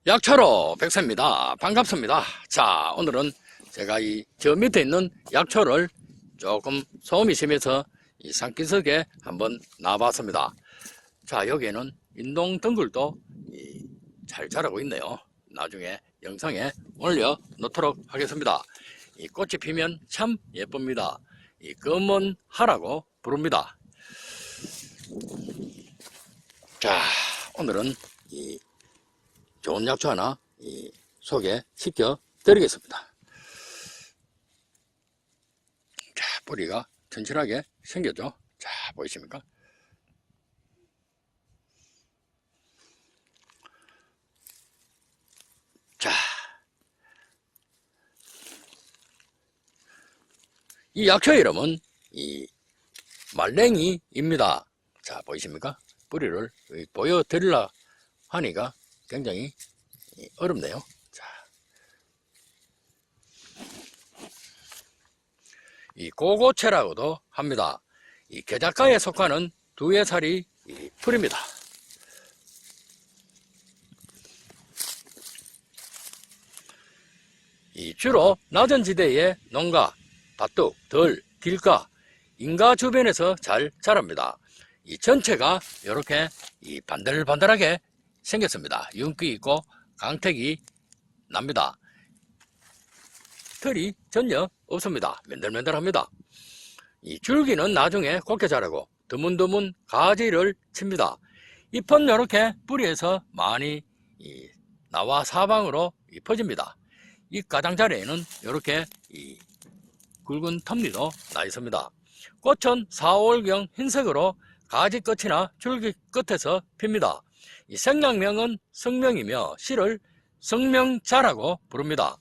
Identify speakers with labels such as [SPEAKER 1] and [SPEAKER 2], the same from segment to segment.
[SPEAKER 1] 약초로 백세입니다. 반갑습니다. 자, 오늘은 제가 저 밑에 있는 약초를 조금 소음이 심해서 이 산기슭에 한번 나와봤습니다. 자, 여기에는 인동 덩굴도 잘 자라고 있네요. 나중에 영상에 올려 놓도록 하겠습니다. 이 꽃이 피면 참 예쁩니다. 이 검은 하라고 부릅니다. 자, 오늘은 이 좋은 약초 하나 소개시켜 드리겠습니다. 자, 뿌리가 튼실하게 생겼죠. 자, 보이십니까? 자, 이 약초 이름은 말랭이입니다. 자, 보이십니까? 뿌리를 보여드리려 하니까 굉장히 어렵네요. 자, 이 고고채라고도 합니다. 이 계작가에 속하는 두예살이 풀입니다. 주로 낮은 지대의 농가, 밭둑, 들, 길가, 인가 주변에서 잘 자랍니다. 이 전체가 이렇게 반들반들하게 생겼습니다. 윤기 있고 강택이 납니다. 털이 전혀 없습니다. 맨들맨들합니다. 이 줄기는 나중에 곱게 자라고 드문드문 가지를 칩니다. 잎은 이렇게 뿌리에서 많이 나와 사방으로 퍼집니다. 이 가장자리에는 이렇게 굵은 텀니도 나 있습니다. 꽃은 4, 5월경 흰색으로 가지 끝이나 줄기 끝에서 핍니다. 이 생약명은 성명이며 씨를 성명자라고 부릅니다.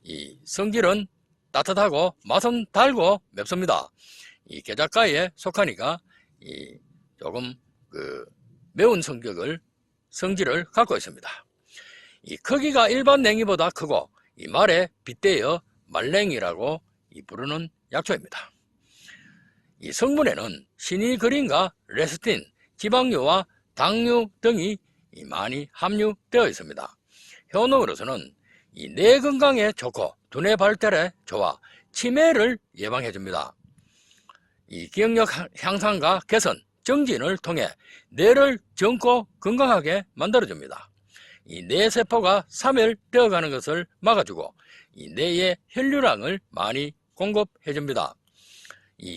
[SPEAKER 1] 이 성질은 따뜻하고 맛은 달고 맵습니다. 이 계작가에 속하니까 조금 매운 성질을 갖고 있습니다. 이 크기가 일반 냉이보다 크고 이 말에 빗대어 말랭이라고 부르는 약초입니다. 이 성분에는 시니그린과 레스틴, 지방류와 당류 등이 많이 함유되어 있습니다. 효능으로서는 뇌 건강에 좋고 두뇌 발달에 좋아 치매를 예방해 줍니다. 기억력 향상과 개선, 정진을 통해 뇌를 젊고 건강하게 만들어 줍니다. 뇌세포가 사멸되어 가는 것을 막아주고 뇌의 혈류량을 많이 공급해 줍니다.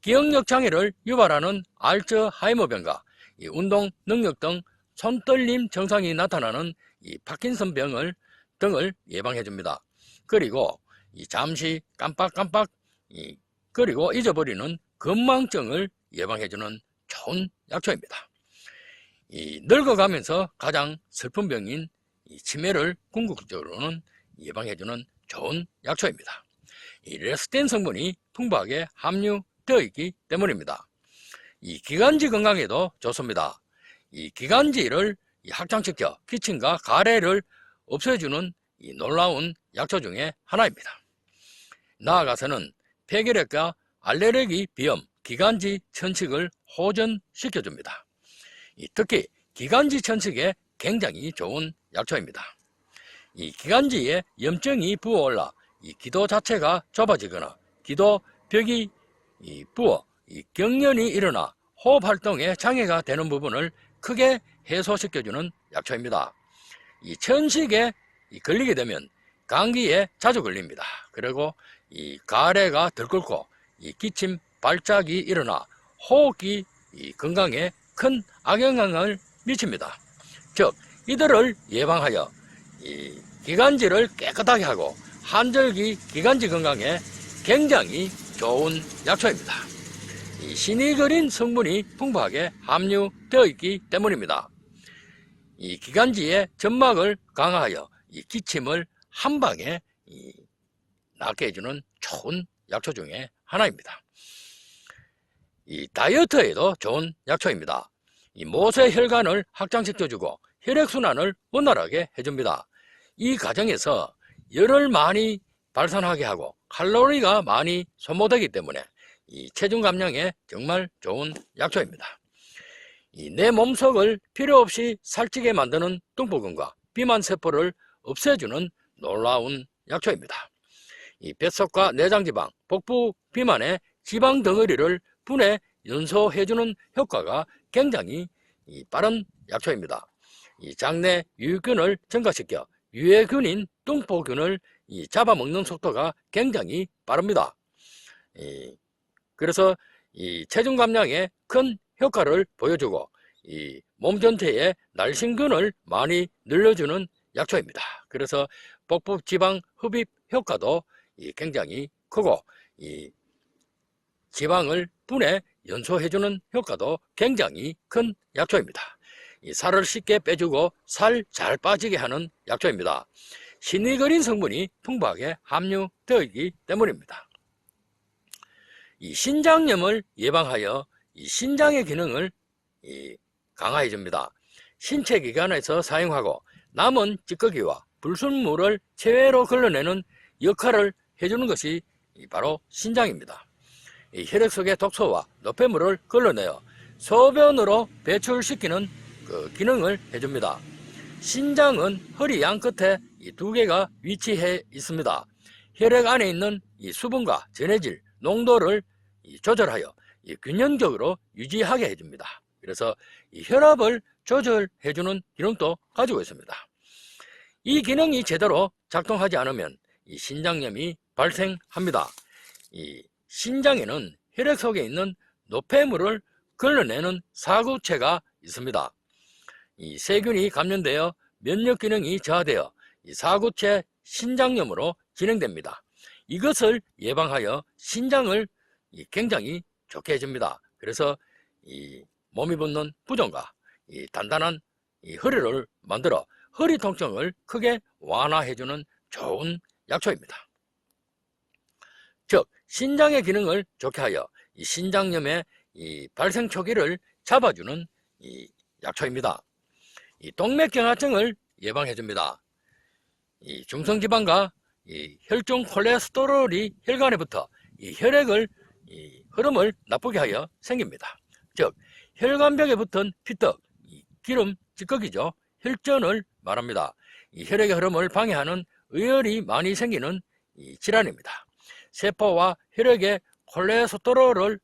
[SPEAKER 1] 기억력 장애를 유발하는 알츠하이머병과 운동 능력 등 손떨림 증상이 나타나는 파킨슨 병을 등을 예방해 줍니다. 그리고 잠시 깜빡깜빡 그리고 잊어버리는 건망증을 예방해 주는 좋은 약초입니다. 늙어가면서 가장 슬픈 병인 치매를 궁극적으로는 예방해 주는 좋은 약초입니다. 레스틴 성분이 풍부하게 함유되어 있기 때문입니다. 기관지 건강에도 좋습니다. 기관지를 확장시켜 기침과 가래를 없애주는 놀라운 약초 중에 하나입니다. 나아가서는 폐결핵과 알레르기, 비염, 기관지 천식을 호전시켜줍니다. 특히 기관지 천식에 굉장히 좋은 약초입니다. 기관지에 염증이 부어올라 기도 자체가 좁아지거나 기도벽이 부어 경련이 일어나 호흡활동에 장애가 되는 부분을 크게 해소시켜주는 약초입니다. 천식에 걸리게 되면 감기에 자주 걸립니다. 그리고 가래가 들끓고 기침, 발작이 일어나 호흡기 건강에 큰 악영향을 미칩니다. 즉 이들을 예방하여 기관지를 깨끗하게 하고 한절기 기관지 건강에 굉장히 좋은 약초입니다. 시니그린 성분이 풍부하게 함유되어 있기 때문입니다. 기관지의 점막을 강화하여 기침을 한방에 낫게 해주는 좋은 약초 중에 하나입니다. 다이어트에도 좋은 약초입니다. 모세 혈관을 확장시켜주고 혈액순환을 원활하게 해줍니다. 이 과정에서 열을 많이 발산하게 하고 칼로리가 많이 소모되기 때문에 체중 감량에 정말 좋은 약초입니다. 내 몸속을 필요 없이 살찌게 만드는 뚱보근과 비만 세포를 없애주는 놀라운 약초입니다. 이 뱃속과 내장지방, 복부 비만의 지방 덩어리를 분해 연소해주는 효과가 굉장히 빠른 약초입니다. 이 장내 유익균을 증가시켜 유해균인 뚱보균을 잡아먹는 속도가 굉장히 빠릅니다. 그래서 이 체중 감량에 큰 효과를 보여주고 이 몸 전체의 날씬근을 많이 늘려주는 약초입니다. 그래서 복부 지방 흡입 효과도 굉장히 크고 이 지방을 분해 연소해주는 효과도 굉장히 큰 약초입니다. 이 살을 쉽게 빼주고 살 잘 빠지게 하는 약초입니다. 시니거린 성분이 풍부하게 함유되어 있기 때문입니다. 이 신장염을 예방하여 이 신장의 기능을 강화해 줍니다. 신체 기관에서 사용하고 남은 찌꺼기와 불순물을 체외로 걸러내는 역할을 해주는 것이 바로 신장입니다. 이 혈액 속의 독소와 노폐물을 걸러내어 소변으로 배출시키는 그 기능을 해줍니다. 신장은 허리 양 끝에 이 두 개가 위치해 있습니다. 혈액 안에 있는 이 수분과 전해질 농도를 조절하여 균형적으로 유지하게 해줍니다. 그래서 이 혈압을 조절해주는 기능도 가지고 있습니다. 이 기능이 제대로 작동하지 않으면 이 신장염이 발생합니다. 이 신장에는 혈액 속에 있는 노폐물을 걸러내는 사구체가 있습니다. 이 세균이 감염되어 면역 기능이 저하되어 이 사구체 신장염으로 진행됩니다. 이것을 예방하여 신장을 굉장히 좋게 해줍니다. 그래서 이 몸이 붙는 부종과 이 단단한 이 허리를 만들어 허리 통증을 크게 완화해주는 좋은 약초입니다. 즉 신장의 기능을 좋게 하여 이 신장염의 이 발생 초기를 잡아주는 이 약초입니다. 이 동맥경화증을 예방해줍니다. 이 중성지방과 이 혈중 콜레스테롤이 혈관에 붙어 이 혈액을 흐름을 나쁘게 하여 생깁니다. 즉 혈관벽에 붙은 피떡, 기름, 찌꺼기죠. 혈전을 말합니다. 이 혈액의 흐름을 방해하는 의혈이 많이 생기는 질환입니다. 세포와 혈액의 콜레스테롤을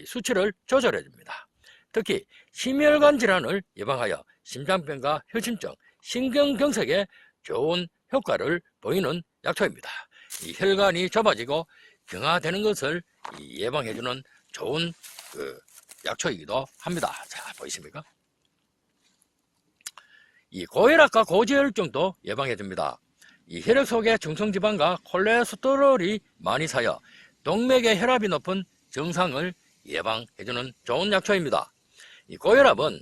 [SPEAKER 1] 수치를 조절해 줍니다. 특히 심혈관 질환을 예방하여 심장병과 협심증, 신경경색에 좋은 효과를 보이는 약초입니다. 이 혈관이 좁아지고 경화되는 것을 예방해주는 좋은 약초이기도 합니다. 자, 보이십니까? 이 고혈압과 고지혈증도 예방해줍니다. 이 혈액 속의 중성지방과 콜레스테롤이 많이 쌓여 동맥의 혈압이 높은 증상을 예방해주는 좋은 약초입니다. 이 고혈압은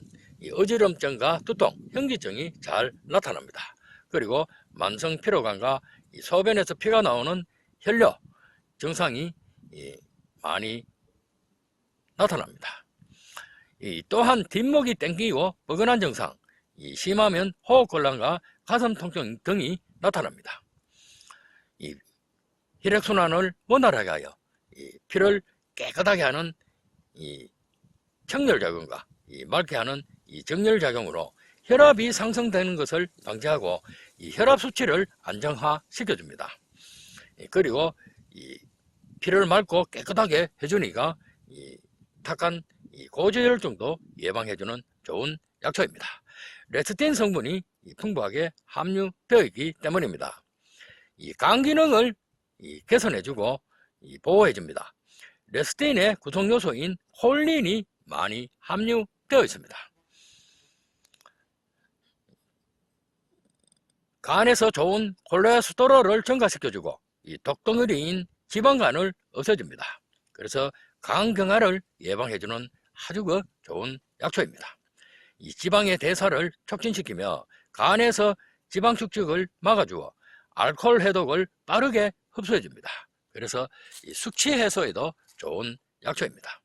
[SPEAKER 1] 어지럼증과 두통, 현기증이 잘 나타납니다. 그리고 만성 피로감과 소변에서 피가 나오는 혈뇨 증상이 많이 나타납니다. 또한 뒷목이 땡기고 뻐근한 증상, 심하면 호흡곤란과 가슴 통증 등이 나타납니다. 혈액순환을 원활하게 하여 피를 깨끗하게 하는 청열작용과 맑게 하는 정열작용으로 혈압이 상승되는 것을 방지하고 혈압 수치를 안정화시켜줍니다. 그리고 피를 맑고 깨끗하게 해주니까 탁한 고지혈증도 예방해주는 좋은 약초입니다. 레스틴 성분이 풍부하게 함유되어 있기 때문입니다. 간 기능을 개선해주고 보호해줍니다. 레스틴의 구성요소인 콜린이 많이 함유되어 있습니다. 간에서 좋은 콜레스테롤을 증가시켜주고 독덩어리인 지방간을 없애줍니다. 그래서 간경화를 예방해주는 아주 좋은 약초입니다. 지방의 대사를 촉진시키며 간에서 지방 축적을 막아주어 알코올 해독을 빠르게 흡수해줍니다. 그래서 숙취 해소에도 좋은 약초입니다.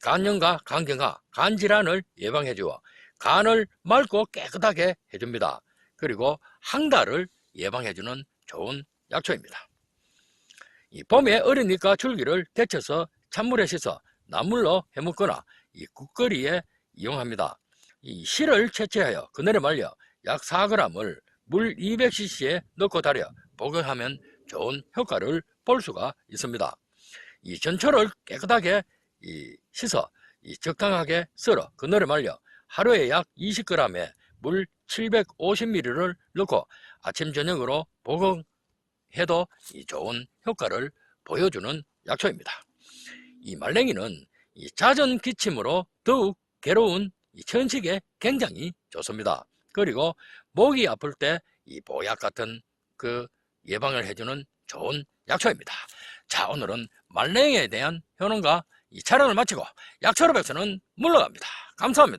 [SPEAKER 1] 간염과 간경화, 간질환을 예방해주어 간을 맑고 깨끗하게 해줍니다. 그리고 항달을 예방해주는 좋은 약초입니다. 봄에 어린잎과 줄기를 데쳐서 찬물에 씻어 나물로 해먹거나 국거리에 이용합니다. 실을 채취하여 그늘에 말려 약 4g을 물 200cc에 넣고 달여 복용하면 좋은 효과를 볼 수가 있습니다. 이 전초를 깨끗하게 씻어 적당하게 썰어 그늘에 말려 하루에 약 20g에 물 750ml를 넣고 아침 저녁으로 복용해도 좋은 효과를 보여주는 약초입니다. 이 말랭이는 잦은 기침으로 더욱 괴로운 천식에 굉장히 좋습니다. 그리고 목이 아플 때 이 보약 같은 그 예방을 해주는 좋은 약초입니다. 자, 오늘은 말랭이에 대한 효능과 이 촬영을 마치고 약초로 백서는 물러갑니다. 감사합니다.